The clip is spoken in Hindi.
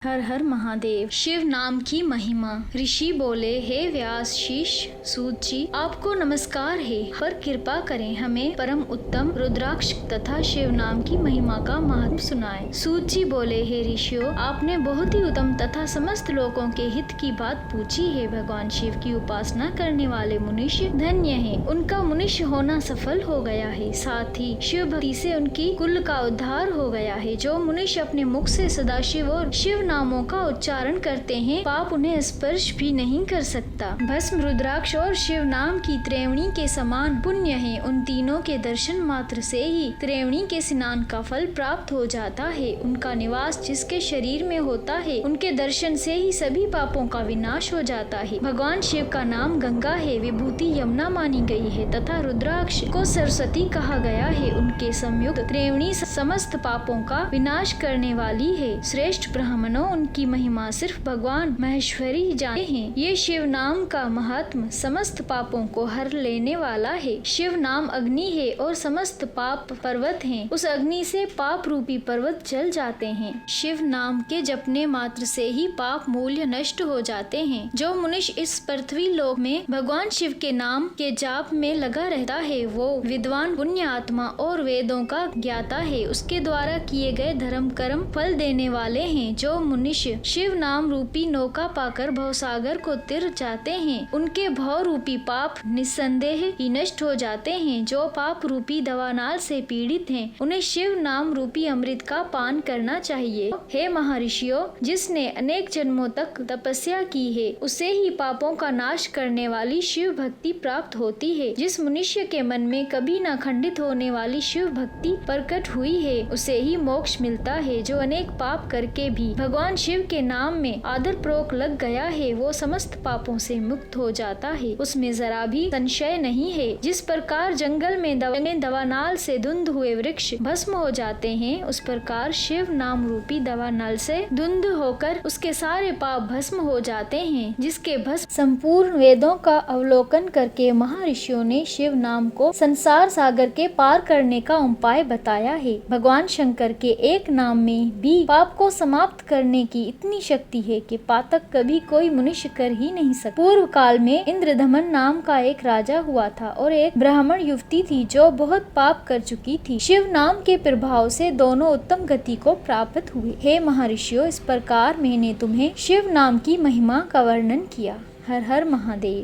हर हर महादेव। शिव नाम की महिमा। ऋषि बोले, हे व्यास शीश सूत जी, आपको नमस्कार है, पर कृपा करें हमें परम उत्तम रुद्राक्ष तथा शिव नाम की महिमा का महत्व सुनाएं। सूत जी बोले, हे ऋषियों, आपने बहुत ही उत्तम तथा समस्त लोगों के हित की बात पूछी है। भगवान शिव की उपासना करने वाले मनुष्य धन्य हैं, उनका मनुष्य होना सफल हो गया है। साथ ही शिव भक्ति से उनकी कुल का उद्धार हो गया है। जो मनुष्य अपने मुख से सदाशिव और शिव नामों का उच्चारण करते हैं, पाप उन्हें स्पर्श भी नहीं कर सकता। भस्म, रुद्राक्ष और शिव नाम की त्रिवेणी के समान पुण्य है। उन तीनों के दर्शन मात्र से ही त्रिवेणी के स्नान का फल प्राप्त हो जाता है। उनका निवास जिसके शरीर में होता है, उनके दर्शन से ही सभी पापों का विनाश हो जाता है। भगवान शिव का नाम गंगा है, विभूति यमुना मानी गई है तथा रुद्राक्ष को सरस्वती कहा गया है। उनके संयुक्त त्रिवेणी समस्त पापों का विनाश करने वाली है। श्रेष्ठ ब्राह्मणों, उनकी महिमा सिर्फ भगवान महेश्वरी ही जानते हैं। ये शिव नाम का महात्म समस्त पापों को हर लेने वाला है। शिव नाम अग्नि है और समस्त पाप पर्वत हैं। उस अग्नि से पाप रूपी पर्वत जल जाते हैं। शिव नाम के जपने मात्र से ही पाप मूल्य नष्ट हो जाते हैं। जो मनुष्य इस पृथ्वी लोक में भगवान शिव के नाम के जाप में लगा रहता है, वो विद्वान, पुण्य आत्मा और वेदों का ज्ञाता है। उसके द्वारा किए गए धर्म कर्म फल देने वाले हैं। जो मनुष्य शिव नाम रूपी नौका पाकर भवसागर को तिर जाते हैं, उनके भव रूपी पाप निस्संदेह ही नष्ट हो जाते हैं। जो पाप रूपी दवानाल से पीड़ित हैं, उन्हें शिव नाम रूपी अमृत का पान करना चाहिए। हे महर्षियों, जिसने अनेक जन्मों तक तपस्या की है, उसे ही पापों का नाश करने वाली शिव भक्ति प्राप्त होती है। जिस मनुष्य के मन में कभी न खंडित होने वाली शिव भक्ति प्रकट हुई है, उसे ही मोक्ष मिलता है। जो अनेक पाप करके भी भगवान शिव के नाम में आदर पूर्वक लग गया है, वो समस्त पापों से मुक्त हो जाता है। उसमें जरा भी संशय नहीं है। जिस प्रकार जंगल में दवानाल से धुंध हुए वृक्ष भस्म हो जाते हैं, उस प्रकार शिव नाम रूपी दवानाल से धुंध होकर उसके सारे पाप भस्म हो जाते हैं। जिसके भस्म संपूर्ण वेदों का अवलोकन करके महर्षियों ने शिव नाम को संसार सागर के पार करने का उपाय बताया है। भगवान शंकर के एक नाम में भी पाप को समाप्त करने की इतनी शक्ति है कि पातक कभी कोई मनुष्य कर ही नहीं सकता। पूर्व काल में इंद्रदमन नाम का एक राजा हुआ था और एक ब्राह्मण युवती थी जो बहुत पाप कर चुकी थी। शिव नाम के प्रभाव से दोनों उत्तम गति को प्राप्त हुए। हे महर्षियों, इस प्रकार मैंने तुम्हें शिव नाम की महिमा का वर्णन किया। हर हर महादेव।